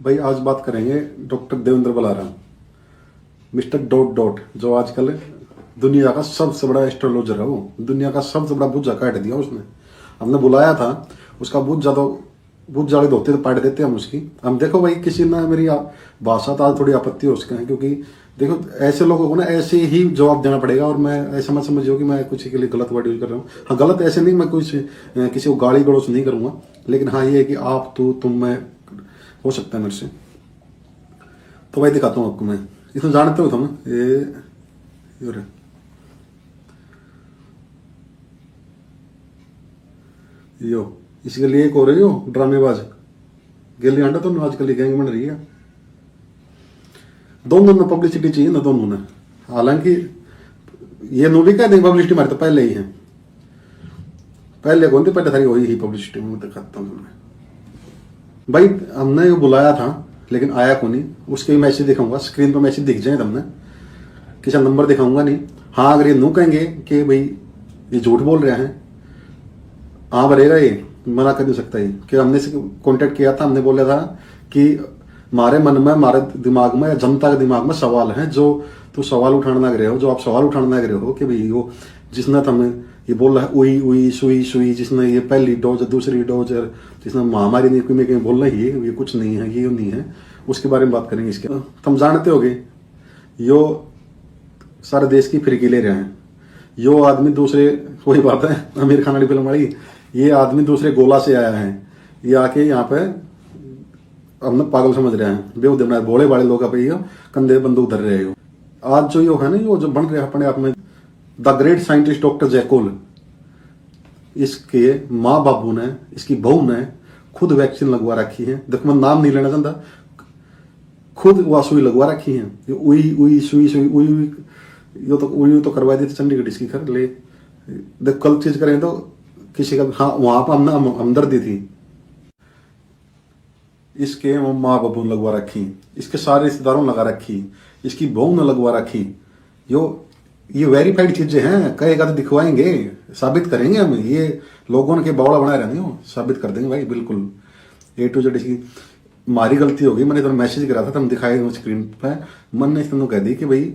भाई आज बात करेंगे doctor Devendra Balaram, mister dot dot, जो आजकल दुनिया का सबसे बड़ा एस्ट्रोलॉजर है। वो दुनिया का सबसे बड़ा बुज्जा काट दिया उसने। हमने बुलाया था, उसका बुज्जा तो बुज्ज जाले धोते तो पाट देते हम उसकी। हम देखो भाई, किसी ने मेरी भाषा तो आज थोड़ी आपत्ति हो सके, क्योंकि देखो ऐसे लोगों को ना ऐसे ही जवाब देना पड़ेगा। और मैं ऐसा मत समझियो कि मैं कुछ के लिए गलत वर्ड यूज कर रहा हूँ। हाँ, गलत ऐसे नहीं, मैं कुछ किसी को गाली गलौज नहीं करूंगा, लेकिन हाँ ये है कि आप तुम मैं हो सकता है मेरे से। तो भाई दिखाता हूँ आपको मैं। इसमें जानते हो तुम ये रहे। यो इसके लिए एक हो रही हो ड्रामेबाज गेली आंटा तो आजकल गैंग बन रही है। दोनों ने पब्लिसिटी चाहिए ना, दोनों ने। हालांकि ये नो भी कह देंगे पब्लिसिटी हमारे तो पहले ही है, पहले कौन थी, पहले थारी वही ही पब्लिसिटी में दिखाता हूँ भाई। हमने बुलाया था लेकिन आया को नहीं। उसके भी मैसेज दिखाऊंगा, स्क्रीन पर मैसेज दिख जाए तुमने, किसी नंबर दिखाऊंगा नहीं। हाँ अगर ये नो कहेंगे कि भाई ये झूठ बोल रहे हैं, हाँ भरेगा, ये मना कर नहीं सकता। ये कि हमने से कांटेक्ट किया था, हमने बोला था कि हमारे मन में, हमारे दिमाग में, जनता के दिमाग में सवाल है, जो तू सवाल उठाने लग रहे हो, जो आप सवाल उठाने लग रहे हो कि भाई वो जिसने तुम्हें ये बोल रहा है उई उई सुई सुई, जिसने ये पहली डोज दूसरी डोज, जिसने महामारी नहीं में कहीं बोल रही है ये कुछ नहीं है, ये नहीं है, उसके बारे में बात करेंगे। इसके तुम जानते होगे यो सारे देश की फिरकी ले रहे हैं। यो आदमी दूसरे, वही बात है आमिर खान वाली फिल्म वाली, ये आदमी दूसरे गोला से आया है, ये आके यहाँ पे हमने पागल समझ रहे हैं, बेवदे बनाए भोले भाले लोग अपने कंधे बंदूक धर रहे हो। आज जो यो है ना, यो जो बन रहे अपने आप में द ग्रेट साइंटिस्ट डॉक्टर जैकोल, इसके माँ बाबू ने, इसकी बहू ने खुद वैक्सीन लगवा रखी है। देखो मैं नाम नहीं लेना चाहता, खुद वह सुई लगवा रखी है। ये उई उई सुई सुई उई उई, यो तो उई तो करवा दी थी चंडीगढ़ इसकी खर ले। देख कल चीज करें तो किसी का, हाँ वहां पर हमने हमदर्दी थी। इसके माँ बाबू ने लगवा रखी, इसके सारे रिश्तेदारों ने लगा रखी, इसकी बहू ने लगवा रखी। ये वेरीफाइड चीजें हैं, कहेगा तो दिखवाएंगे, साबित करेंगे हम। ये लोगों ने के बावड़ा बनाए रहने हो, साबित कर देंगे भाई बिल्कुल A to Z। इसकी हमारी गलती होगी, मैंने तो मैसेज करा था, तुम दिखाए स्क्रीन पे। मन ने तुम कह दी कि भाई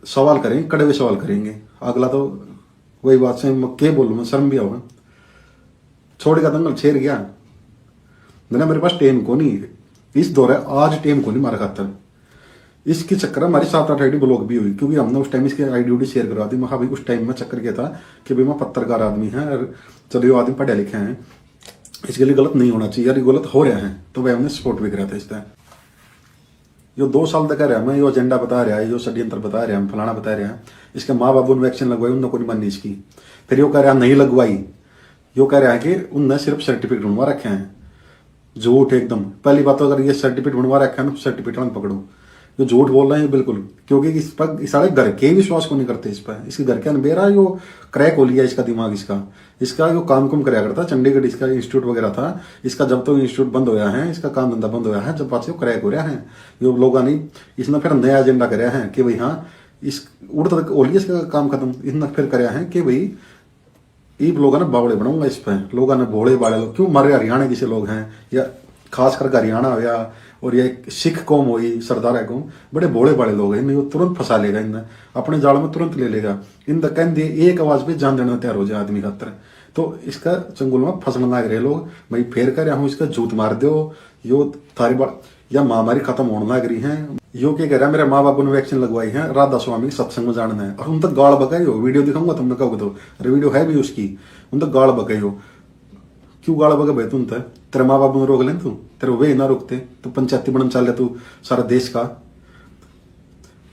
सवाल करेंगे, कड़वे सवाल करेंगे। अगला तो वही बात से क्या बोलूं मैं, शर्म भी होगा। छोड़ेगा दंगल छेड़ गया ना, मेरे पास टेम को नहीं इस दौरे, आज टेम को नहीं मारा खातर। इसके चक्कर हमारी 7-8 आईडी ब्लॉक भी हुई, क्योंकि हमने उस टाइम इसकी आईडी शेयर करवा दी। मैं भाई उस टाइम में चक्कर क्या था कि भाई मैं पत्रकार आदमी है, और चलो आदमी पढ़े लिखे हैं, इसके लिए गलत नहीं होना चाहिए, यार गलत हो रहा है, तो भाई हमने सपोर्ट भी करा था इस तरह। यो 2 साल तक कह रहा है मैं, यो एजेंडा बता रहा है, यो षड्यंत्र बता रहा है, फलाना बता रहा है। इसके माँ बाबू ने वैक्सीन लगवाई, उनने कोई मानी इसकी। फिर यो कह रहा है नहीं लगवाई, यो कह रहा है कि उनने सिर्फ सर्टिफिकेट बनवा रखे हैं। झूठ एकदम। पहली बात तो अगर ये सर्टिफिकेट बनवा रखा है ना, सर्टिफिकेट में पकड़ो, जो झूठ बोल रहे हैं बिल्कुल। क्योंकि इस पर सारे घर के विश्वास को नहीं करते इस पर। इसके घर के अनबेरा यो क्रैक हो लिया इसका दिमाग, इसका जो काम कुम कराया करता चंडीगढ़, इसका इंस्टीट्यूट वगैरह था, इसका जब तो इंस्टीट्यूट बंद होया है, इसका काम धंधा बंद होया है, जब पास क्रैक हो रहा है यो लोग नहीं। इसने फिर नया एजेंडा कराया है कि भाई हाँ इस उड़ तक हो लिया इसका काम खत्म। इसने फिर कराया है कि भाई ये लोगों ने बावड़े बनाऊंगा इस पर। लोगों ने भोले बाड़े लोग क्यों मारे, हरियाणा जैसे लोग हैं, या खास करके हरियाणा हो या और ये सिख कौम हुई, सरदार कौम, बड़े भोले बाड़े लोग हैं, इन्हें वो तुरंत फंसा लेगा, इन्हें अपने जाल में तुरंत ले लेगा। इन कह दिए एक आवाज पे जान देने तैयार हो जाए आदमी खातर। तो इसका चंगुल में फंसना लग रहे लोग। भाई फेर कर हूँ इसका जूत मार दो, यो थारी बाड़ या महामारी खत्म होने लग रही है। यो क्या कह रहा है, मेरे माँ बापू ने वैक्सीन लगवाई है, राधा स्वामी सत्संग में जानना है, और उन तक गाड़ बकाई हो। वीडियो दिखाऊंगा तुमने कहोगे तो, अरे वीडियो है भी उसकी, उन तक गाड़ बकाई हो। क्यों गाड़ बगा भाई तुम तक, तेरे माँ बापू ने रोक लें तू, तेरे वे ना रोकते तो पंचायती बनन चल रहा तू सारा देश का।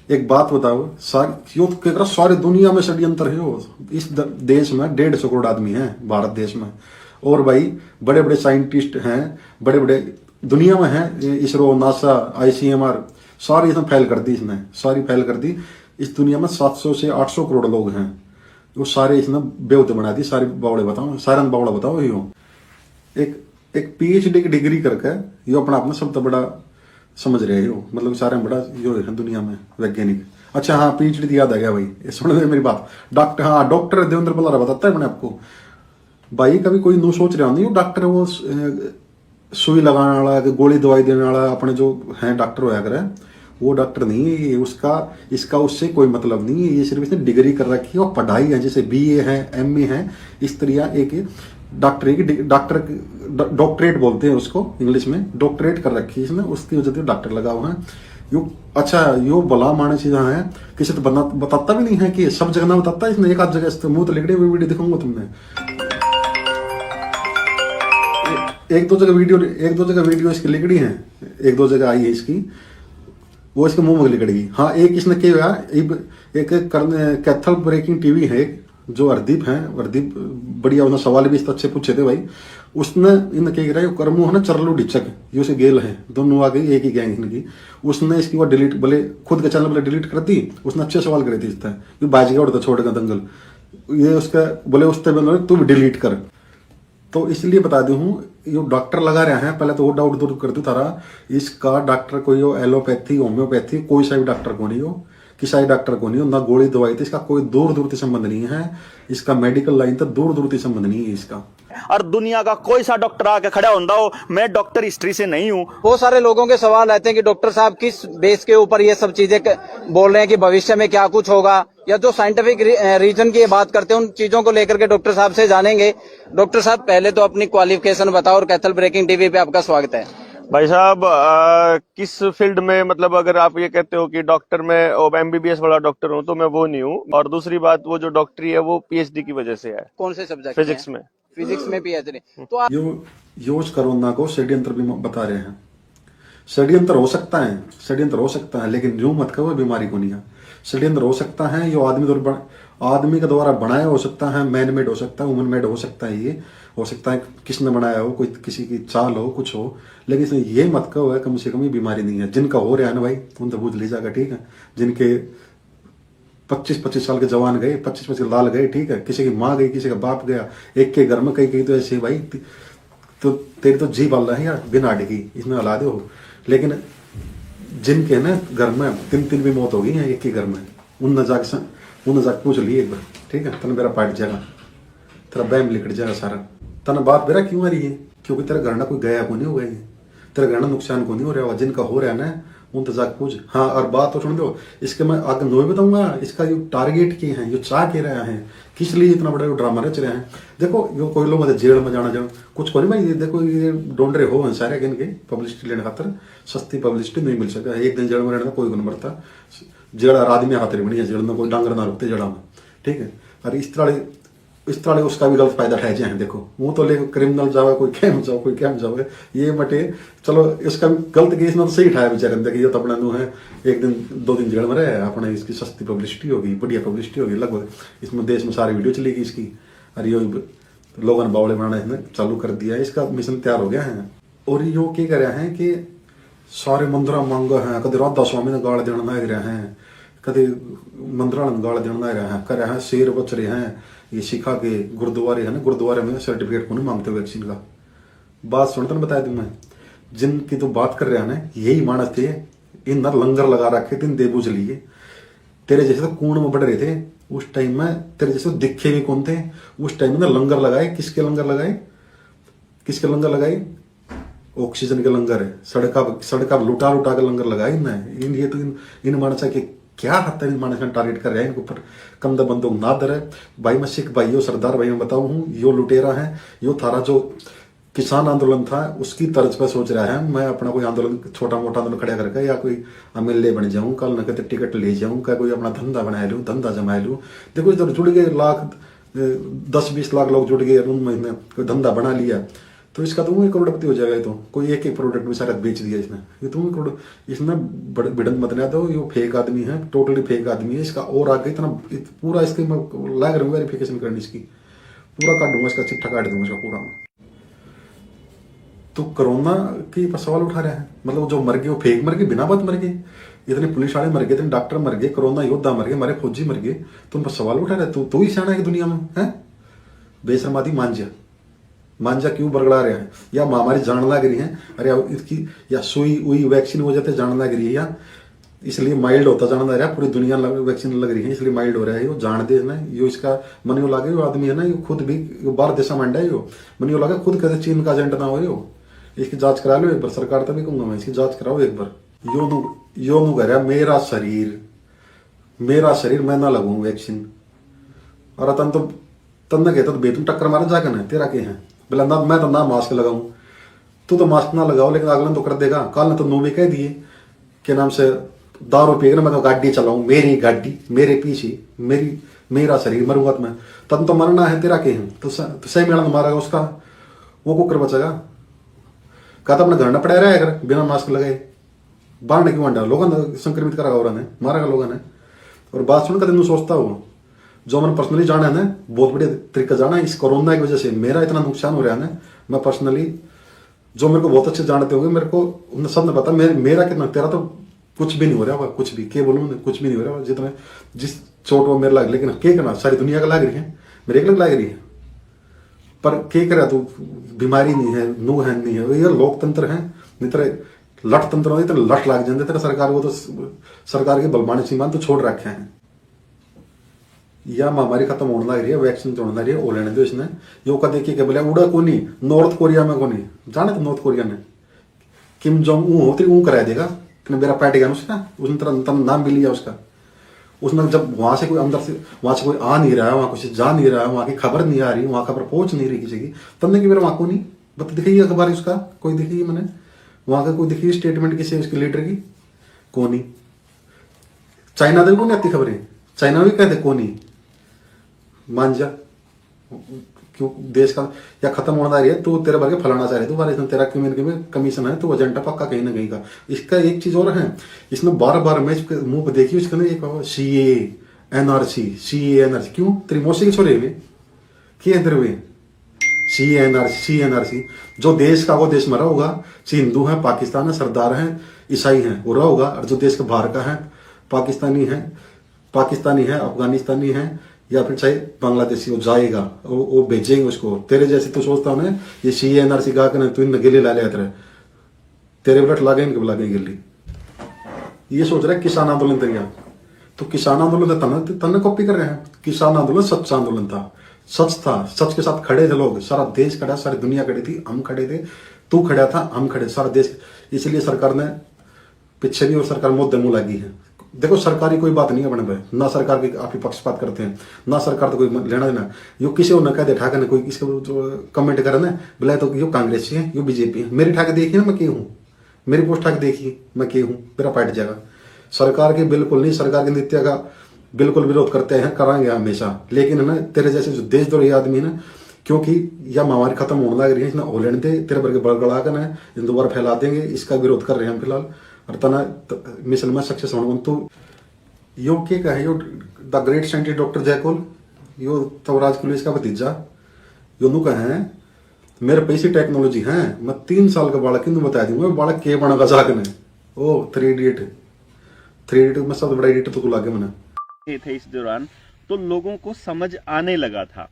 एक बात बताओ, सारी दुनिया में षड्यंत्र है हो। इस देश में 150 करोड़ आदमी है, भारत देश में, और भाई बड़े बड़े साइंटिस्ट हैं, बड़े बड़े दुनिया में हैं, इसरो, नासा, ICMR, सारी इसने फैल कर दी, इसने सारी फैल कर दी। इस दुनिया में 700 से 800 करोड़ लोग हैं, वो सारे इसने बेवते बना दी। सारे बावड़े बताओ, सारे बावड़ा बताओ। यो एक PhD की डिग्री करके यो अपना आप में सबसे बड़ा समझ रहे हो, मतलब सारे बड़ा जो है दुनिया में वैज्ञानिक। अच्छा हाँ, PhD याद आ गया भाई, सुन ले मेरी बात। डॉक्टर देवेंद्र बलारा बताता है मैंने आपको। भाई कभी कोई नो सोच रहा नहीं, डॉक्टर वो सुई लगाने वाला कि गोली दवाई देने वाला अपने जो है डॉक्टर होया करे, वो डॉक्टर नहीं है ये। उसका इसका उससे कोई मतलब नहीं है। ये सिर्फ इसने डिग्री कर रखी है और पढ़ाई है, जैसे बीए है, एमए है, इस तरह एक डॉक्टरेट बोलते हैं उसको इंग्लिश में, डॉक्टरेट कर रखी है इसने, उसकी वजह से डॉक्टर लगा हुआ है यो। अच्छा यो भला मानस जहाँ है, किसी तो बताता भी नहीं है कि सब जगह ना बताता है इसने, एक आध जगह मुंह तो लिखड़े हुए वीडियो दिखाऊंगा तुमने, एक दो जगह वीडियो इसकी लिखड़ी है, एक दो जगह आई है इसकी, वो इसके मुंह में लिखड़ेगी। हाँ एक इसने क्या हुआ, एक कैथल ब्रेकिंग टीवी है एक, जो हरदीप है, हरदीप बढ़िया उन्होंने सवाल भी इस अच्छे पूछे थे भाई। उसने इन क्या करा, कर्मो है ना चरलू डिचक, ये उसे गेल है, दोनों आ गई एक ही गैंग इनकी। उसने इसकी वो डिलीट, बोले खुद के चैनल बोले डिलीट कर दी। उसने अच्छे सवाल करे थे इसका, ये बाज गया उड़ता छोड़ेगा दंगल, ये उसका बोले उससे बोले तू भी डिलीट कर। तो इसलिए बता दूं हूँ, ये डॉक्टर लगा रहे हैं, पहले तो वो डाउट दूर कर दूं तारा, इसका डॉक्टर कोई हो एलोपैथी होम्योपैथी कोई सा भी डॉक्टर को नहीं हो, किसी डॉक्टर को नहीं हो, ना गोली दवाई थी, इसका कोई दूर दूर से संबंध नहीं है, इसका मेडिकल लाइन तक दूर दूर से संबंध नहीं है इसका। और दुनिया का कोई सा डॉक्टर आके खड़ा होता हो, मैं डॉक्टर हिस्ट्री से नहीं हूँ। बहुत सारे लोगों के सवाल आते हैं कि डॉक्टर साहब किस बेस के ऊपर ये सब चीजें बोल रहे हैं कि भविष्य में क्या कुछ होगा, या जो साइंटिफिक रीजन की बात करते हैं उन चीजों को लेकर के डॉक्टर साहब से जानेंगे। डॉक्टर साहब पहले तो अपनी क्वालिफिकेशन बताओ, और कैथल ब्रेकिंग टीवी पे आपका स्वागत है। भाई साहब किस फील्ड में, मतलब अगर आप ये कहते हो कि डॉक्टर में एमबीबीएस वाला डॉक्टर हूँ तो मैं वो नहीं हूँ, और दूसरी बात वो जो डॉक्टरी है वो पीएचडी की वजह से है। कौन से सब्जेक्ट? फिजिक्स में। फिजिक्स में पीएचडी। तो आप यूज कोरोना को षड्यंत्र भी बता रहे हैं। षड्यंत्र हो सकता है, षड्यंत्र हो सकता है, लेकिन यूं मत कहो बीमारी को नहीं है। षड्यंत्र हो सकता है, ये आदमी के द्वारा बनाया हो सकता है, मैन मेड हो सकता है, वुमन मेड हो सकता है, ये हो सकता है किसने बनाया हो, कोई किसी की चाल हो, कुछ हो, लेकिन इसमें ये मत कहो है कम से कम ये बीमारी नहीं है। जिनका हो रहा है ना भाई, उन तो बूझ लीजिएगा, ठीक है। जिनके 25-25 साल के जवान गए, 25-25 लाल गए, ठीक है, किसी की माँ गई, किसी का बाप गया, एक के घर में कई तो ऐसे भाई, तो तेरी तो जी बल रहा है यार बिना डिगी, इसमें हला दो। लेकिन जिनके ना घर में 3-3 भी मौत हो गई है एक के घर में, उन जाके पूछ लिए एक बार, ठीक है, तने मेरा पाट जाएगा, तेरा बैम लिकट जाएगा सारा। तने बात मेरा क्यों आ रही है, क्योंकि तेरा घर ना कोई गया को नहीं हो गई है, तेरा घर ना नुकसान को नहीं हो रहा होगा, जिनका हो रहा है ना उन तो जाके पूछ। हाँ और बात तो सुन दो, इसके मैं आगे नो बताऊंगा, इसका जो टारगेट के हैं, जो चाह के रहे हैं, किस लिए इतना बड़ा ड्रामा रच रहे हैं। देखो यो कोई लोग जेल में जाना कुछ को नहीं भाई, देखो ये ढूंढ रहे हो सारे गिन के पब्लिसिटी लेने खातर, सस्ती पब्लिसिटी नहीं मिल सका, एक दिन जेल में रहने कोई को नहीं मरता, जेड़ा आदमी हाथ बनी है जेल में, कोई डांगर ना रुकते जड़ा में, ठीक है। और इस तरह उसका भी गलत फायदा उठाए जाए। देखो वो तो लेकर क्रिमिनल जाओ, कोई कैम जाओ, ये मटे चलो, इसका गलत केस में तो सही उठाया बेचारे, देखिए ये तो अपना नु है, एक दिन 2 दिन जेल में रहे, अपने इसकी सस्ती पब्लिसिटी होगी, बढ़िया पब्लिसिटी होगी, लगभग इसमें देश में सारी वीडियो चलेगी इसकी। और ये लोगों ने बावड़े बनाना इसने चालू कर दिया है, इसका मिशन तैयार हो गया है। और यो क्या कर रहे हैं कि सारे मंदिर मांग हैं, कभी राधा स्वामी ने गाड़ देना लग रहे हैं, कभी मंदिर गाड़ देना लग रहे हैं, कर रहे हैं शेर बच रहे हैं, ये सिखा के गुरुद्वारे है ना, गुरुद्वारे में सर्टिफिकेट को नहीं मांगते वैक्सीन का। बात सुनते ना बताया मैं, जिनकी तो बात कर रहे हैं ना, यही मानस थे, इन लंगर लगा रखे थे, दे बुझ लिए। तेरे जैसे तो कूण में बढ़ रहे थे उस टाइम में, तेरे जैसे तो दिखे भी कौन थे उस टाइम में ना, लंगर लगाए। किसके लंगर लगाए? ऑक्सीजन के लंगर है, सड़का लुटा के लंगर लगाए इन। ये तो इन मानस के क्या हद तक मानस टारगेट कर रहे हैं, इनके ऊपर कंधा बंदूक ना दर भाई। मैं सिख भाइयों सरदार भाइयों बताऊं हूँ, यो लुटेरा है, यो थारा जो किसान आंदोलन था उसकी तर्ज पर सोच रहा है, मैं अपना कोई आंदोलन छोटा मोटा आंदोलन खड़ा करके या कोई एमएलए बन जाऊं, कल न कहते टिकट ले जाऊं, क्या कोई अपना धंधा बना लूं, धंधा जमा लूं। देखो इधर जुड़ गए 10-20 लाख लोग जुड़ गए, उन महीने कोई धंधा बना लिया तो इसका तो 1 करोड़पति हो जाएगा। तो कोई एक प्रोडक्ट भी सारा बेच दिया इसने, ये तो 1 करोड़। इसने भिड़न मत ना दो, ये फेक आदमी है, टोटली फेक आदमी है। इसका और आगे इतना पूरा इसके मैं लाग रहा हूँ वेरिफिकेशन करनी इसकी, पूरा काट दूंगा इसका, चिट्ठा काट दूंगा इसका पूरा। तो कोरोना की सवाल उठा रहे हैं, मतलब जो मर गए वो फेक मर गए, बिना बात मर गए, इतने पुलिस वाले मर गए, इतने डॉक्टर मर गए, कोरोना योद्धा मर गए, हमारे फौजी मर गए, तुम पर सवाल उठा रहे। तू ही सियाना है दुनिया में है, बेशर्मादी मांझा क्यों बरगड़ा रहे हैं, या महामारी जान लग रही है, अरे इसकी या सुई हुई वैक्सीन हो जाते जान लग रही है, या इसलिए माइल्ड होता जाना रहा, पूरी दुनिया वैक्सीन लग रही है इसलिए माइल्ड हो रहा है। यो जान दे ना, यो इसका मनियो लागे, यो आदमी है ना, यो खुद भी बाहर देशा मंडा है, यो मनियो लागे खुद कैसे चीन का एजेंट ना हो, यो इसकी जांच करा लो एक बार, सरकार तभी कहूंगा मैं, इसकी जांच कराओ एक बार। यो नु कह रहा मेरा शरीर मैं ना लगूं वैक्सीन, और तन कहता तो बेतुम टक्कर मारे जाकर ना तेरा के हैं बोला ना, मैं तो ना मास्क लगाऊं, तू तो मास्क ना लगाओ, लेकिन अगला तो कर देगा। कल ने तो नो भी कह दिए के नाम से दारू पीकर मैं तो गाड़ी चलाऊं, मेरी गाड़ी मेरे पीछे, मेरा शरीर, मरूंगा तो मैं, तन तो मरना है तेरा के हैं, तो सही मेला मारेगा उसका, वो कुकर बचेगा। कहता अपने घर न पड़ा रहा अगर बिना मास्क लगाए, बाहर ने क्यों अंडा, लोगों ने संक्रमित करा और ने मारेगा लोगों ने। और बात सुन कर सोचता हूँ जो मैंने पर्सनली जाना है ना, बहुत बढ़िया तरीका जाना है, इस कोरोना की वजह से मेरा इतना नुकसान हो रहा है ना, मैं पर्सनली जो मेरे को बहुत अच्छे जानते होंगे, मेरे को उन सब ने पता मेरा कितना, तेरा तो कुछ भी नहीं हो रहा, कुछ भी के बोलूँ कुछ भी नहीं हो रहा, जितना जिस चोट वो मेरे लग, लेकिन के करना सारी दुनिया का लग रही है, मेरे एक लग रही है, पर के करा तो बीमारी नहीं है, नू है नहीं है, ये लोकतंत्र है, नहीं तरह लठ तंत्र होते तो लठ लाग जाते तेरा सरकार को, तो सरकार के बलवाने सीमान तो छोड़ रखे हैं। या महामारी खत्म होने लग रही है, वैक्सीन तो होने लग रही है, ओलेने दो इसने, यो का देखिए बोले उड़ा को नहीं, नॉर्थ कोरिया में को नहीं जाने, तो नॉर्थ कोरिया ने किम जोंग ऊ होती ऊ करा देगा, मेरा पैट गया उसका, उसने तरह नाम भी लिया उसका, उसने जब वहां से कोई अंदर से वहां से कोई आ नहीं रहा है, वहां कुछ जा नहीं रहा है, वहां की खबर नहीं आ रही, वहां खबर पहुंच नहीं रही किसी की, तब ने कि मेरा वहां को नहीं बता दिखाई अखबार उसका, कोई दिखी मैंने वहां का, कोई दिखी स्टेटमेंट किसी उसके लीडर की, को नहीं। चाइना दे को नहीं आती खबरें, चाइना भी कहते को नहीं, मान जा क्यों देश का या खत्म होना रही है, तू तेरे भर के फलाना चाह रहे, तू बार तेरा कमीशन है, तो एजेंडा पक्का कहीं ना कहीं का। इसका एक चीज और है, इसने बार बार मैं मुंह पर देखी उसके एक CA NRC क्यों तेरी मौसी के छोरे हुए किए तेरे हुए CA NRC, जो देश का वो देश में रहा होगा, हिंदू है, पाकिस्तान है, सरदार है, ईसाई है, वो रहा होगा, और जो देश के बाहर का है, पाकिस्तानी है, अफगानिस्तानी है, या फिर चाहे बांग्लादेशी, वो जाएगा, वो भेजेंगे उसको। तेरे जैसे तो सोचता हूं ना, ये CA NRC गा कर तू इन गिल्ली ला लिया तेरे ब्लट लागे इनके लागे गिल्ली, ये सोच रहा है किसान आंदोलन तैयार, तो किसान आंदोलन तन्ने कॉपी कर रहे हैं। किसान आंदोलन सच्चा आंदोलन था, सच के साथ खड़े थे लोग, सारा देश खड़ा, सारी दुनिया खड़ी थी, हम खड़े थे, तू खड़ा था, हम खड़े, सारा देश। इसलिए सरकार ने पीछे भी, और सरकार मुद्दे मुंह लगी है। देखो सरकारी कोई बात नहीं है बने, ना सरकार की आप ही पक्षपात करते हैं, ना सरकार तो कोई लेना देना, यो किसी और न कह दे ठाकर ने कोई इसको कमेंट करे ना बोला तो यो कांग्रेस है, यो बीजेपी है, मेरी ठाके देखिए ना मैं के हूँ, मेरी पोस्ट ठाके देखिए मैं के हूँ, मेरा पार्ट जाएगा। सरकार की बिल्कुल नहीं, सरकार के नीतियों का बिल्कुल विरोध करते हैं, कराएंगे हमेशा, लेकिन है ना तेरे जैसे जो देशद्रोही आदमी है ना, क्योंकि यह महामारी खत्म होने लग रही है, इसने होलैंड दे तेरे भर के बड़गड़ा कर है, दोबारा फैला देंगे, इसका विरोध कर रहे हैं हम फिलहाल, और तना मिशन में सक्सेस होने तो यो के का है, यो द ग्रेट साइंटिस्ट डॉक्टर जयकोल, यो तवराज कुल इसका भतीजा, यो नु का है, मेरे पैसी टेक्नोलॉजी है, मैं 3 साल का बालक इन बता दूंगा, बालक के बना गजाक ने, ओ 3 इडियट में सबसे बड़ा इडियट तो लागे मैंने थे इस दौरान, तो लोगों को समझ आने लगा था।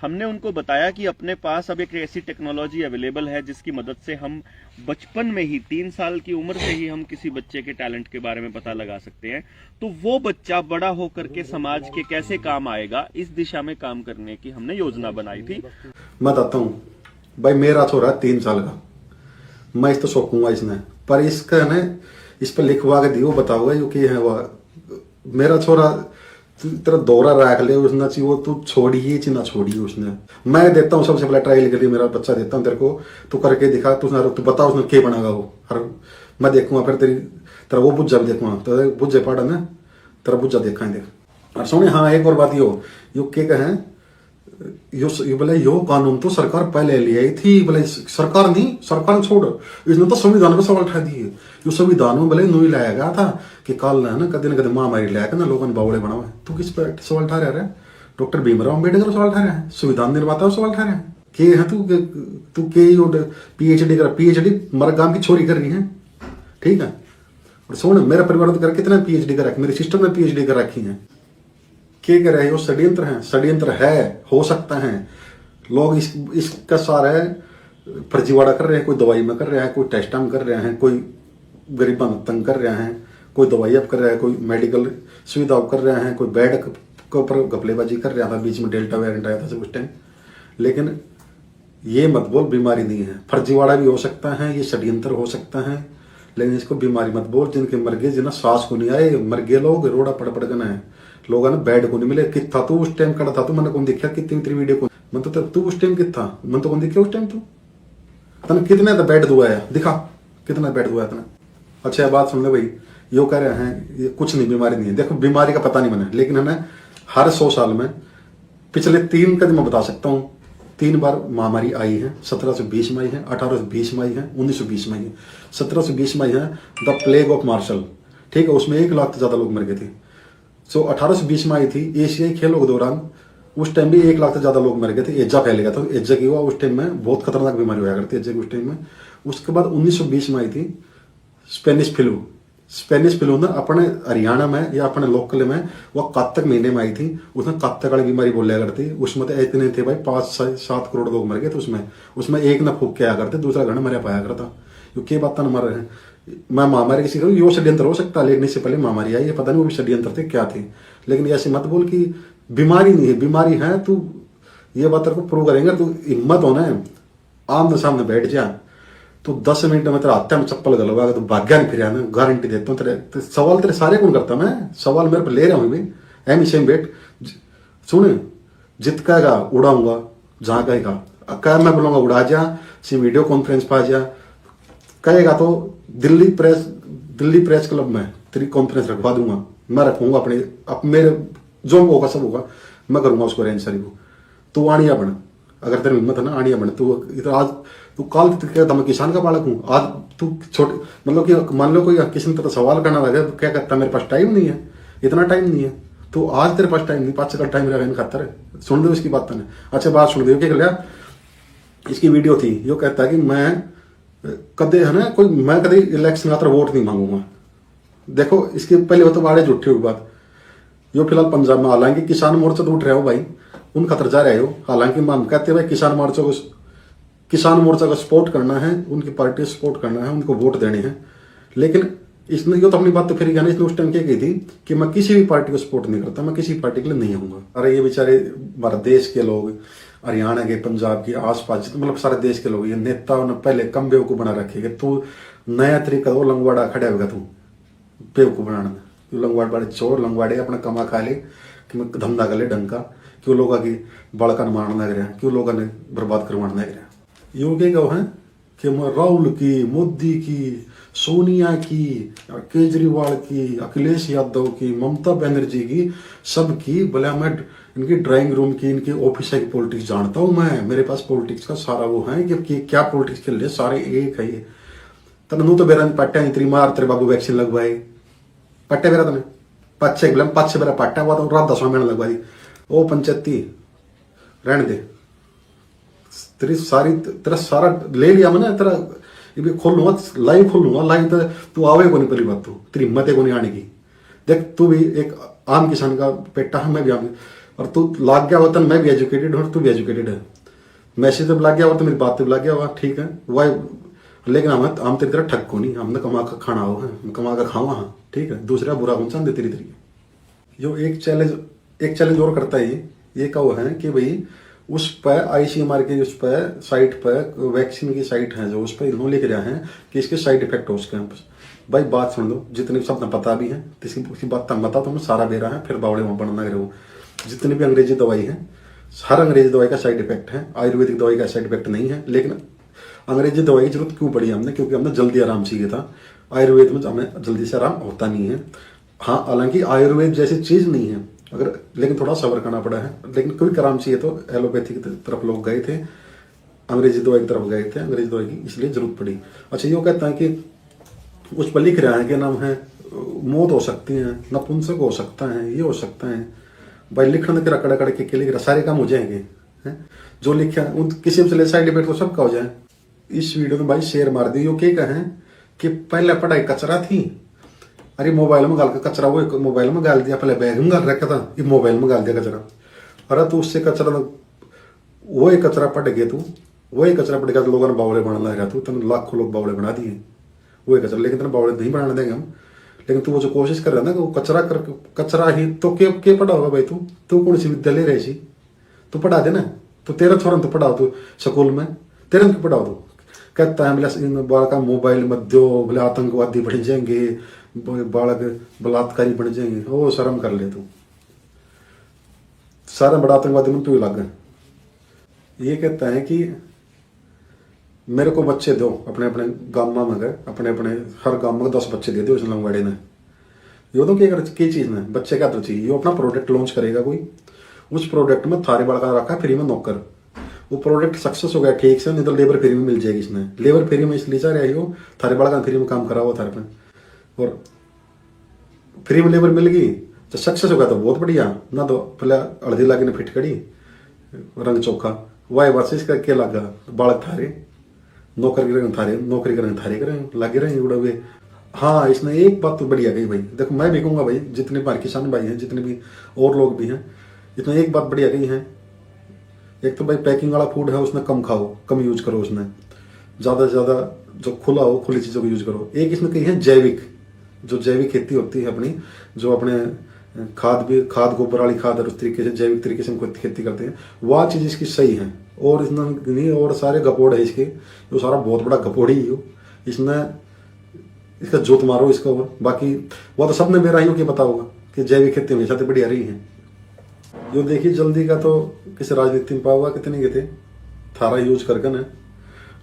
हमने उनको बताया कि अपने पास अब एक ऐसी टेक्नोलॉजी अवेलेबल है जिसकी मदद से हम बचपन में ही 3 साल की उम्र से ही हम किसी बच्चे के टैलेंट के बारे में पता लगा सकते हैं, तो वो बच्चा बड़ा होकर के समाज के कैसे काम आएगा, इस दिशा में काम करने की हमने योजना बनाई थी। मैं बताता हूँ भाई, मेरा छोरा 3 साल का, मैं इस तो सोकूंगा इसने, पर इसका ना इस पर लिखवा के दियो बताओगे यो कि है वो मेरा छोरा तेरा दौरा रख ले उसने चाहिए, वो तू छोड़िए ची ना छोड़िए उसने, मैं देता हूँ सबसे पहले ट्रायल के लिए, मेरा बच्चा देता हूँ तेरे को, तू करके दिखा, तू बता उसने क्या बनागा वो, और मैं देखूंगा फिर तेरा वो बुज्जा भी देखूंगा, तो बुज्जे पाड़ा ना तेरा बुज्जा देखा है देख। और सुनिए हाँ एक और बात यो के कहे, यो बोले यो कानून तो सरकार पहले ले आई थी, बोले सरकार नहीं, सरकार ने छोड़, इसने तो संविधान पर सवाल उठा दिए, यो संविधान में भले नहीं लाया गया था कि काल ना कदे न कदे महामारी लाया ना लोगों ने बावड़े बनावे, तू किस पर सवाल उठा रहा है? डॉक्टर भीमराव अम्बेडकर सवाल उठा रहा है, संविधान निर्माता सवाल उठा रहा है, के है तू के PhD मर गांव की छोरी कर रही है, ठीक है। और सुन मेरा परिवार कर कितना PhD कर रखी, मेरी सिस्टर ने PhD कर रखी है, क्या कर रहे हैं? वो षड्यंत्र है, हो सकता है लोग इसका सारा फर्जीवाड़ा कर रहे हैं, कोई दवाई में कर रहे हैं, कोई टेस्ट में कर रहे हैं, कोई गरीबों में तंग कर रहे हैं, कोई दवाई कर रहा है, कोई मेडिकल सुविधा कर रहे हैं, कोई बेड के ऊपर घपलेबाजी कर रहा था, बीच में डेल्टा वेरिएंट आया था सब उस टाइम, लेकिन ये मत बोल बीमारी नहीं है, फर्जीवाड़ा भी हो सकता है, ये षड्यंत्र हो सकता है, लेकिन इसको बीमारी मत बोल। जिनके मर गए, जिन्हें सांस को नहीं आए, मर गए लोग, रोड़ा पड़ पड़ गए है लोग ना, बेड को नहीं मिले। कितना तू उस टाइम खड़ा था, तू मैंने कौन देखा कितनी तेरी वीडियो को, मैं तो तू उस टाइम कितना, मैं तो कौन देखा उस टाइम तू तने कितने तो बेड दुआया, दिखा कितना बेड दुआया तने। अच्छा बात सुन ले भाई, यो कह रहे हैं ये कुछ नहीं, बीमारी नहीं है। देखो बीमारी का पता नहीं मैंने, लेकिन है ना हर 100 साल में पिछले 3 कदम मैं बता सकता हूँ, 3 बार महामारी आई है। 1720 में आई है, 1820 में आई है, 1920 में आई है। 1720 में आई है द प्लेग ऑफ मार्शल, ठीक है, उसमें 1 लाख से ज्यादा लोग मर गए थे। सो 1820 में आई थी एशियाई खेलों के दौरान, उस टाइम भी 1 लाख से ज्यादा लोग मर गए थे। एज्जा फैल गया था, एज्जा की हुआ उस टाइम में बहुत खतरनाक बीमारी हुआ करती है एज्जा की उस टाइम में। उसके बाद 1920 में आई थी स्पेनिश फ्लू। स्पेनिश फ्लू ना अपने हरियाणा में या अपने लोकल में वो कातक महीने में आई थी, उसमें कातक वाली बीमारी बोला करती। उसमें तो इतने थे भाई 5-7 करोड़ लोग मर गए थे उसमें एक ना फूक के आया करते, दूसरा घर मर पाया करता। क्योंकि बात ना मर रहे हैं, मैं महामारी किसी यो षड्यंत्र हो सकता है, लेकिन इससे पहले महामारी आई, ये पता नहीं वो भी षड्यंत्र थे क्या थे। लेकिन ऐसे मत बोल कि बीमारी नहीं है, बीमारी है। तू ये बात तेरे को प्रूव करेंगे, तू हिम्मत होना है, आमने सामने बैठ जा, तो 10 मिनट में तेरा हाथ में चप्पल गलवा तो भाग्या नहीं फिर, मैं गारंटी देता हूँ। तेरे सवाल तेरे सारे कौन करता, मैं सवाल मेरे पर ले रहा हूँ भाई, एम सेम बैठ सुन, जित कहेगा उड़ाऊंगा, जहां कहेगा क्या मैं बोलूंगा उड़ा जा, सी वीडियो कॉन्फ्रेंस पा जा, कहेगा तो दिल्ली प्रेस क्लब में तेरी कॉन्फ्रेंस रखवा दूंगा, मैं रखूंगा अपने मेरे जो होगा सब होगा, मैं करूंगा उसको अरेंज सारी को। तू आनिया बन, अगर तेरी हिम्मत है ना आनिया बन। तू आज तू काल कहता मैं किसान का बालक हूँ, आज तू छोटे मतलब कि मान लो कोई किसी ने तेरा सवाल करना लगे तो क्या कहता मेरे पास टाइम नहीं है, इतना टाइम नहीं है। तो आज तेरे पास टाइम नहीं, 5 का टाइम रहेगा इन खातर सुन दो इसकी बात ने। अच्छा बात सुन दो, क्या कर लिया, इसकी वीडियो थी, यो कहता है कि मैं कदे है ना कोई, मैं कभी इलेक्शन खातर वोट नहीं मांगूंगा। देखो इसके पहले वो तो बाड़े झूठी हुई बात। यो फिलहाल पंजाब में, हालांकि किसान मोर्चा तो उठ रहे हो भाई, उन खतर जा रहे हो। हालांकि हम कहते हैं भाई किसान मोर्चा को सपोर्ट करना है, उनकी पार्टी सपोर्ट करना है, उनको वोट देने हैं। लेकिन इसने यो तो अपनी बात तो फिर कहना, इसने उस टाइम क्या कही थी कि मैं किसी भी पार्टी को सपोर्ट नहीं करता, मैं किसी पार्टी के लिए नहीं आऊंगा। अरे ये बेचारे भारत देश के लोग, हरियाणा के, पंजाब के आसपास मतलब सारे देश के लोग, ये नेताओं ने पहले कम बेवकूफ बना रखे। तू नया तरीका वो लंगवाड़ा खड़ा होगा, तू बेवकूफ बनाना, लंगवाड़ चोर लंगवाड़े अपना कमा खा ले कि मैं धंधा कर ले ढंग का, क्यों लोगों की बड़का मारना लग रहा है, क्यों लोगों ने बर्बाद करवाना लग रहा है। योगी का है कि राहुल की, मोदी की, सोनिया की, केजरीवाल की, अखिलेश यादव की, ममता बनर्जी की, सबकी भला मैं इनकी ड्राइंग रूम की, इनके ऑफिस की पॉलिटिक्स जानता हूं मैं। मेरे पास पॉलिटिक्स का सारा वो है कि क्या पॉलिटिक्स के लिए सारे एक है। ये तनु तो बेरा पट्टा तेरी मार तेरे बाबू वैक्सीन लगवाए, पट्टे बेरा तने पाँच बेरा पट्टा हुआ तो रात 10 महीने लगवाई। ओ पंचायती रहने दे, तेरा सारा ले लिया मैंने, तेरा ये खोल लूंगा, लाइव खोल लूंगा, लाइव तो तू आवे को नहीं, पहली बात तो तेरी हिम्मत है को नहीं आने की। देख तू भी एक आम किसान का बेटा है, मैं भी आम, और तू लाग गया होता, मैं भी एजुकेटेड हूँ, तू भी एजुकेटेड है। मैसेज जब लग गया हुआ तो मेरी बात लग गया हुआ, ठीक है वह, लेकिन हम तेरी तरह ठग को नहीं, हमने कमा कर खाना हो है, कमा कर खावा हाँ, ठीक है, दूसरा बुरा कौन सा तेरी तरीके। जो एक चैलेंज और करता है ये का वो है कि भाई उस पर ICMR के उस पर साइट पर वैक्सीन की साइट है जो, उस पर इन्होंने लिख रहा है कि इसके साइड इफेक्ट हो उसके। भाई बात सुन लो, जितनी सब पता भी है इसकी बात तक बता तो सारा दे रहा है, फिर बावड़े वहां बनना रहो। जितनी भी अंग्रेजी दवाई है, हर अंग्रेजी दवाई का साइड इफेक्ट है, आयुर्वेदिक दवाई का साइड इफेक्ट नहीं है। लेकिन अंग्रेजी दवाई की जरूरत क्यों पड़ी हमने, क्योंकि हमने जल्दी आराम चाहिए था। आयुर्वेद में हमें जल्दी से आराम होता नहीं है। हाँ हालांकि आयुर्वेद जैसी चीज नहीं है, अगर लेकिन थोड़ा सब्र करना पड़ा है। लेकिन कोई आराम चाहिए तो एलोपैथी की तरफ लोग गए थे, अंग्रेजी दवाई की तरफ गए थे, अंग्रेजी दवाई की इसलिए जरूरत पड़ी। अच्छा ये कहता है कि उस पर लिख रहा है कि नाम है मौत हो सकती है, नपुंसक हो सकता है, ये हो सकता है। भाई लिखने के रकड़ के लिख रहा, सारे काम हो जाएंगे हैं जो लिखा उन किसी से साइड इफेक्ट तो सबका हो जाए। इस वीडियो में भाई शेयर मार दी। यो क्या कहें कि पहले पढ़ाई कचरा थी, अरे मोबाइल में गाल का कचरा, वो मोबाइल में गाल दिया, पहले बैग में गाल रखा था, ये मोबाइल में गाल दिया कचरा। अरे तो उससे कचरा वो कचरा पट गए, तू वही कचरा पट गया तो लोगों ने बावड़े बनाने लगा, तू तेने लाखों लोग बावड़े बना दिए वही कचरा। लेकिन तेने बावड़े नहीं बनाने देंगे हम। लेकिन तू वो जो कोशिश कर रहा है ना कि वो कचरा ही तो के पढ़ा होगा भाई, तू कौन सी विद्यालय रहे सी, तू पढ़ा दे ना, तो तेरा छोरा तो पढ़ाओ तो स्कूल में, तेरे को पढ़ाओ तो कहता है बोले इन बालक मोबाइल मत दो, बोले आतंकवादी बढ़ जाएंगे, बालक बलात्कारी बढ़ जाएंगे। ओ शर्म कर ले तू, सारा बड़ा आतंकवादी में तू लग गए। ये कहता है कि मेरे को बच्चे दो, अपने अपने गाँव में गए, अपने अपने हर गाँव में 10 बच्चे दे दो इस लंगवाड़े ने। यो तो क्या चीज ने बच्चे क्या तो चाहिए, यो अपना प्रोडक्ट लॉन्च करेगा कोई, उस प्रोडक्ट में थारे बाल का रखा फ्री में नौकर, वो प्रोडक्ट सक्सेस हो गया ठीक से, नहीं तो लेबर फ्री में मिल जाएगी। इसने लेबर फ्री में इसलिए चाह रही हो, थारे बाल का फ्री में काम करा हुआ थारे पे, और फ्री में लेबर मिल गई तो सक्सेस हो गया तो बहुत बढ़िया, ना तो पहले हल्दी लागे ने फिटकड़ी रंग चोखा वाई बात से इसका क्या लगा, बालक थारे नौकर के रंग थारे, नौकरी के रंग थारे करें लगे रहे उड़ा हुए। हाँ इसने एक बात तो बढ़िया कही भाई, देखो मैं भी कहूंगा भाई, जितने हमारे किसान भाई हैं, जितने भी और लोग भी हैं, इसने एक बात बढ़िया कही है। एक तो भाई पैकिंग वाला फूड है उसने कम खाओ, कम यूज करो, उसने ज्यादा से ज्यादा जो खुला हो खुली चीजों को यूज करो। एक इसने कही है जैविक, जो जैविक खेती होती है अपनी, जो अपने खाद गोबर वाली खाद और उस तरीके से जैविक तरीके से हम खेती करते हैं, वह चीज इसकी सही है। और इसने नहीं, और सारे गपोड़ है इसके, वो सारा बहुत बड़ा गपोड़ी ही हो, इसने इसका जोत मारो इसका। और बाकी वो तो सबने मेरा ही पता होगा कि जैविक खेती हमेशा से बढ़िया रही है। जो देखिए जल्दी का तो किसी राजनीति में पाओगा कितने के थे थारा यूज करके ना।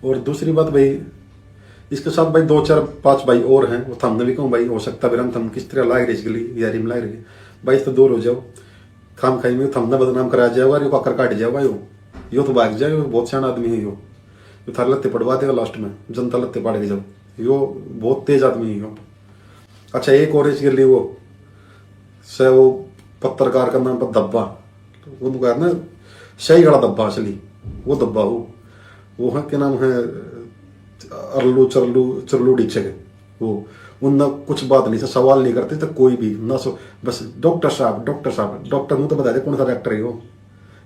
और दूसरी बात भाई, इसके साथ भाई 2 4 5 भाई और हैं, वो थमने भी कहूँ भाई, हो सकता है हम किस तरह लाए रहे इसके लिए यारी में लाए रहे भाई, इससे दूर हो जाओ, खाम खाई में थमना बदनाम कराया जाएगा, यो काकर काट जाएगा, यो तो भाग जाए, बहुत सियाना आदमी है, यो थारे लत्ते पड़वा देगा लास्ट में, जनता लत्ते पड़ गई जब, यो बहुत तेज आदमी है यो। अच्छा एक और इसके लिए वो पत्रकार का नाम पर दब्बा, वो तो कहना सही गला दब्बा असली, वो दब्बा वो है क्या नाम है, अरलू चरलू डिचक, वो उन कुछ बात नहीं, सवाल नहीं करते तो कोई भी ना, सो बस डॉक्टर साहब डॉक्टर मुझे तो बता दे कौन सा डॉक्टर है वो,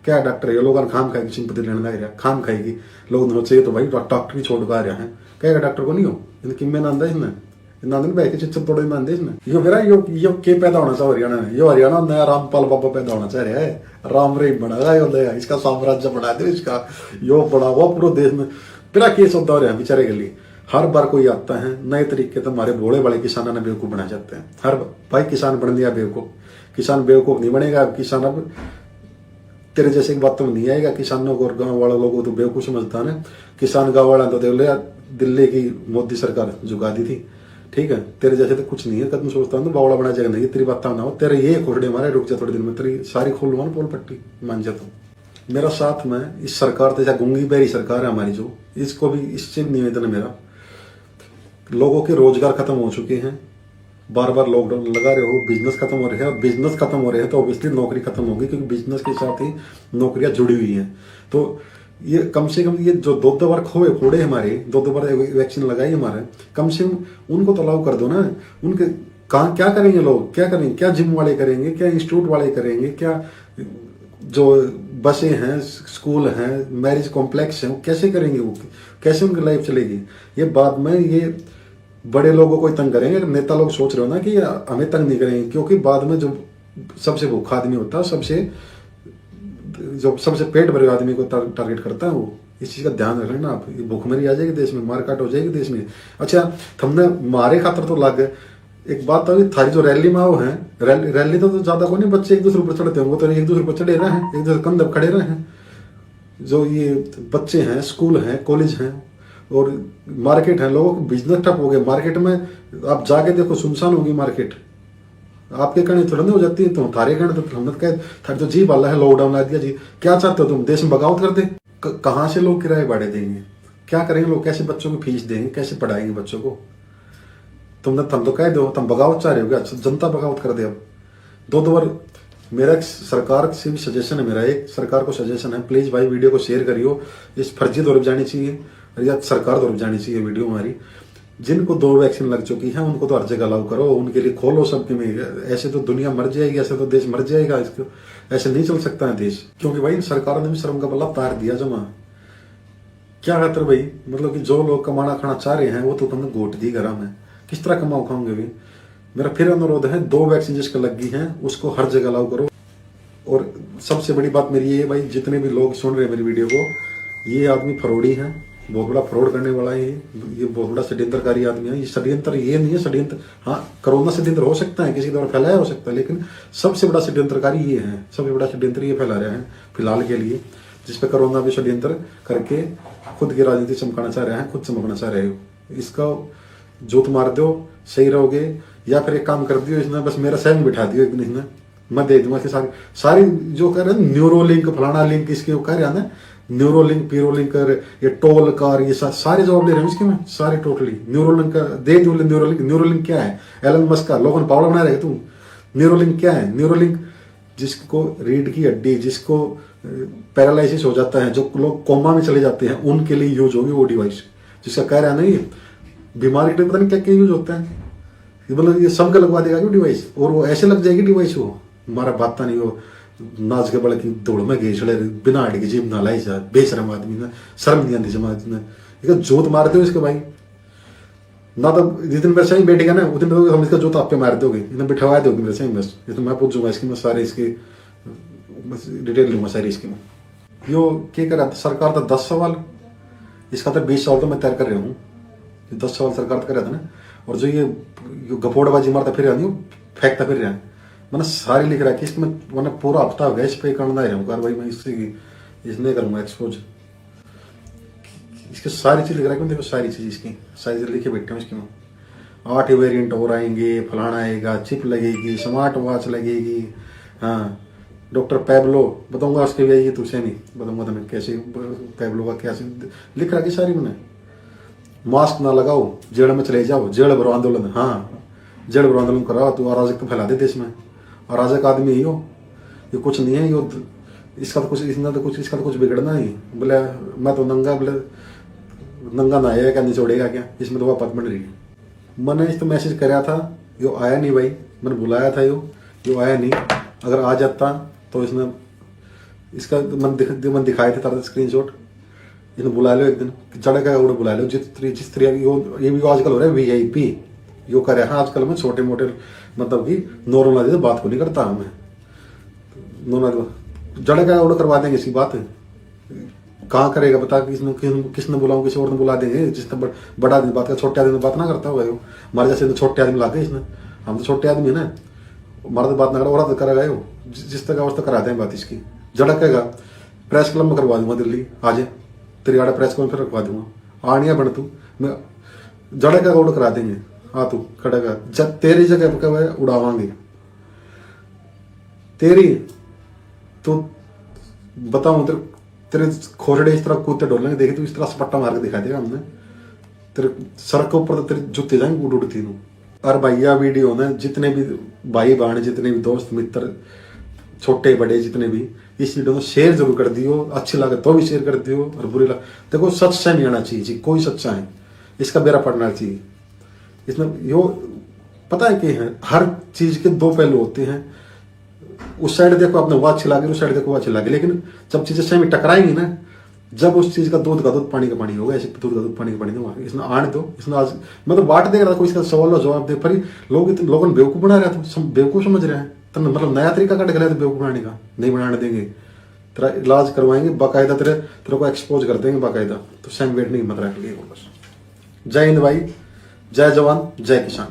क्या डॉक्टर है, लोगों ने खाम खाएगी सिंपति लेने लग रहा, खाम खाएगी लोग चाहिए तो भाई डॉक्टर भी छोड़ पा रहे हैं, क्या डॉक्टर को नहीं हो इनकी में नांदा इसने नांदन भाई के चित्र तोड़े नांदे इसने। यो मेरा यो के पैदा होना चाहिए हरियाणा में, यो हरियाणा नया रामपाल बाबा पैदा होना चाह रहा है, राम रहीम बना यो नया, इसका साम्राज्य बना दे, इसका यो बड़ा हुआ पूरे देश में। मेरा केस होता हो रहा है बेचारे के लिए, हर बार कोई आता है नए तरीके तो हमारे भोले वाले किसानों ने बेवकूफ बना जाते हैं। हर भाई किसान बन दिया बेवकूफ, किसान बेवकूफ नहीं बनेगा किसान, अब तेरे जैसे की बात तो नहीं आएगा, किसानों को और गाँव वाले लोगों को तो बेवकूफ समझता है ना। किसान गाँव वाला तो दिल्ली की मोदी सरकार जुगा दी थी, ठीक है, तेरे जैसे तो कुछ नहीं है, कदम सोचता हूँ बावड़ा बना जाएगा, नहीं तेरी बात ना हो, तेरे ये खोड़े मारे, रुक जा थोड़े दिन में तेरी सारी खोल लो ना पोल पट्टी, मान जा तो। मेरा साथ में इस सरकार तो गूंगी बहरी सरकार है हमारी, जो इसको भी इससे निवेदन है मेरा, लोगों के रोजगार खत्म हो चुके हैं, बार बार लॉकडाउन लगा रहे हो, बिजनेस खत्म हो रहे हैं, बिजनेस खत्म हो रहे हैं तो ऑब्वियसली नौकरी खत्म होगी, क्योंकि बिजनेस के साथ ही नौकरियां जुड़ी हुई हैं। तो ये कम से कम ये जो 2 बार खोए फोड़े हमारे, 2 बार वैक्सीन लगाई हमारे, कम से कम उनको तो अलाउ कर दो ना। उनके कहाँ क्या करेंगे लोग, क्या करेंगे, क्या जिम वाले करेंगे, क्या इंस्टीट्यूट वाले करेंगे, क्या जो बसें हैं, स्कूल हैं, मैरिज कॉम्प्लेक्स हैं, कैसे करेंगे वो, कैसे उनकी लाइफ चलेगी। ये बाद में ये बड़े लोगों को तंग करेंगे, नेता लोग सोच रहे हो ना कि हमें तंग नहीं करेंगे, क्योंकि बाद में जो सबसे भूखा आदमी होता है, सबसे पेट भरे आदमी को टारगेट करता है वो। इस चीज का ध्यान रखना आप, भूखमरी आ जाएगी देश में, मारकाट हो जाएगी देश में। अच्छा हमने मारे खातर तो लग गए, एक बात तो थारी जो रैली में वो है, रैली तो ज्यादा को नहीं, बच्चे एक दूसरे पर चढ़ते होंगे तो एक दूसरे पर चढ़े रहे हैं, एक दूसरे कंधे खड़े रहे हैं। जो ये बच्चे हैं, स्कूल हैं, कॉलेज हैं और मार्केट है, लोगों को बिजनेस ठप हो गए। मार्केट में आप जाके देखो सुनसान होगी मार्केट, आपके कहने थोड़ा हो जाती है, तो थारे कहने तो हम थारे तो जी वाला है, लॉकडाउन ला दिया जी, क्या चाहते हो तुम, देश में बगावत कर दे? कहाँ से लोग किराए भाड़े देंगे, क्या करेंगे लोग, कैसे बच्चों को फीस देंगे, कैसे पढ़ाएंगे बच्चों को? तुम तो कह दो तुम बगावत चाह रहे हो क्या? जनता बगावत कर दे। अब 2 बार मेरा सरकार से भी सजेशन है, मेरा एक सरकार को सजेशन है, प्लीज भाई वीडियो को शेयर करियो, इस फर्जी दौर जानी चाहिए या सरकार दौर जानी चाहिए वीडियो हमारी। जिनको 2 वैक्सीन लग चुकी है उनको तो हर जगह अलाउ करो, उनके लिए खोलो सबके में। ऐसे तो दुनिया मर जाएगी, ऐसे तो देश मर जाएगा, इसको ऐसे नहीं चल सकता है देश। क्योंकि भाई सरकार ने भी शर्म का पल्ला तार दिया जमा। क्या खातर भाई, मतलब कि जो लोग कमाना खाना चाह रहे हैं वो तो तुमने गोट दी घर में, किस तरह कमाओ खाओगे भी? मेरा फिर अनुरोध है, 2 वैक्सीन जिसको लगी है उसको हर जगह अलाउ करो। और सबसे बड़ी बात मेरी ये है भाई, जितने भी लोग सुन रहे हैं मेरी वीडियो को, ये आदमी फरोड़ी है, बहुत बड़ा फ्रॉड करने वाला है ये बहुत बड़ा षड्यंत्रकारी आदमी है। ये षड्यंत्र ये नहीं है षड्यंत्र, हाँ कोरोना षड्यंत्र हो सकता है, किसी द्वारा फैलाया हो सकता है, लेकिन सबसे बड़ा षड्यंत्रकारी ये है, सबसे बड़ा षड्यंत्र ये फैला रहे हैं फिलहाल के लिए, जिसपे कोरोना भी षड्यंत्र करके खुद की राजनीति चमकाना चाह रहे हैं, खुद चमकना चाह रहे हो। इसका जोत मार दो, सही रहोगे, या फिर एक काम कर दियो, इसने बस मेरा सहन बिठा दियो एक दिन, इसने मैं दे दूंगा इसके सारी जो कह रहे हैं न्यूरो लिंक फलाना लिंक, इसके कह रहे हैं ना न्यूरो लिंक पीरो लिंक ये टोल कार, ये सारे जवाब ले रहे हैं इसके में सारे टोटली न्यूरो लिंक दे दो। न्यूरो लिंक क्या है? एलन मस्क का लोगों ने पावड़ा बना रहे तुम। न्यूरो लिंक क्या है? न्यूरो लिंक जिसको रीढ़ की हड्डी, जिसको पैरालिसिस हो जाता है, जो लोग कोमा में चले जाते हैं, उनके लिए यूज होगी वो डिवाइस, जिसका कह रहा है नहीं बीमारी के लिए पता नहीं क्या क्या यूज होता है, मतलब ये सबका लगवा देगा क्यों डिवाइस, और वो ऐसे लग जाएगी डिवाइस, वो हमारा बात नहीं, वो नाच के बड़े की दौड़ में गए चले बिना हड्डी के जिम ना लाई जा, बेशरम आदमी ना, शर्म नहीं आती जमात में, जोत मार दो इसके भाई ना, तो जिस दिन मेरे से ही बैठेगा ना उस दिन तो हम इसका जोत आप पे मार दोगे, इतना बिठवा दोगे मेरे से ही, बस ये तो मैं पूछूंगा इसकी, मैं सारे इसके डिटेल लूंगा सारी इसकी। यो क्या करा सरकार तो 10 सवाल, इसका तो 20 सवाल तो मैं तैयार कर रहा हूँ, 10 सवाल सरकार तो कर रहा था ना, और जो ये गपोड़बाजी मारता फिर रहा फेंकता फिर रहा, मैंने सारी लिख रहा कि इसमें मैंने पूरा हफ्ता हो गया इस पे करना ही रहूँ भाई, मैं इसने करूँगा एक्सपोज, इसकी सारी चीज लिख रहा है, देखो सारी चीज इसकी सारी चीज लिखे बैठे हैं इसकी में, 8 वेरिएंट और आएंगे, फलाना आएगा, चिप लगेगी, स्मार्ट वॉच लगेगी, हाँ डॉक्टर पैब्लो बताऊंगा उसके भी, ये तुझसे नहीं बताऊंगा तुम्हें कैसे पैब्लो का कैसे लिख रहा कि सारी मैंने, मास्क ना लगाओ, जेल में चले जाओ, जेल भरो आंदोलन, हाँ जेल भरो आंदोलन कराओ, तो अराजक फैला दे देश में, अराजक आदमी ही हो, ये कुछ नहीं है, ये इसका तो कुछ इसका तो कुछ बिगड़ना ही, बोले मैं तो नंगा, बोले नंगा ना आएगा क्या, निचोड़ेगा क्या, इसमें तो वापस बन रही है। मैंने इस तो मैसेज कराया था, यो आया नहीं भाई, मैंने बुलाया था यो आया नहीं, अगर आ जाता तो इसने इसका मन दिखाए थे तारा स्क्रीनशॉट, इसने बुला लो एक दिन, जड़ा का उड़े बुला लो, जिस तरह ये भी आजकल हो रहा है VIP, यो करे, हाँ आजकल में छोटे मोटे मतलब कि नॉर्मल आदमी बात को नहीं करता, हमें नॉर्मल जड़ा का उड़ करवा देंगे इसकी बात, कहाँ करेगा बता, किसने बुलाऊं, किसी और ने बुला देंगे, जिसने बड़ा आदमी बात कर, छोटे आदमी बात ना करता होगा, हमारे जैसे छोटे आदमी लागे इसने, हम तो छोटे आदमी है ना, हमारा तो बात ना करा, और करेगा वो जिस तक अवस्था करा दें बात इसकी, झड़केगा प्रेस क्लब में करवा दूंगा, दिल्ली आ जाए तेरी आड़ा प्रेस क्लब में रखवा दूंगा, आनिया बन तू, मैं झड़केगा उड़ करा देंगे, हाँ तू कटेगा, जब तेरी जगह पर उड़ावांगे तेरी, तो बताऊं तेरे खोरड़े इस तरह कूदते डोलेंगे, देखे तू इस तरह सपट्टा मार के दिखा देगा हमने, तेरे सर के ऊपर तो तेरे जुत्ते जाएंगे उड़ उड़ती नू। और भैया वीडियो ने जितने भी भाई बहन, जितने भी दोस्त मित्र, छोटे बड़े जितने भी, इस वीडियो को शेयर जरूर कर दियो, अच्छी लगे तो भी शेयर कर दियो, और बुरी लगे देखो सच्चा नहीं आना चाहिए, कोई सच्चा है इसका बेरा पड़ना चाहिए, इसमें यो पता है कि हर चीज के 2 पहलू होते हैं, उस साइड देखो अपने वो अच्छी लगे, उस साइड देखो वो अच्छी लगे, लेकिन जब चीजें सेम टकराएंगी ना, जब उस चीज का दूध पानी का पानी होगा, ऐसे दूध का दूध पानी का पानी होगा, इसने आने दो, इसने आज मैं तो बांट देगा, कोई इसका सवाल जवाब दे, पर लोगों ने बेवकूफ बना रहे थे, बेवकूफ समझ रहे हैं, तो मतलब नया तरीका काट गया बेवकूफ बनाने का, नहीं बनाने देंगे, तेरा इलाज करवाएंगे बाकायदा, तेरे को एक्सपोज कर देंगे बाकायदा, तो सेम वेट नहीं मत रख लिए बस। जय हिंद भाई, जय जवान जय किसान।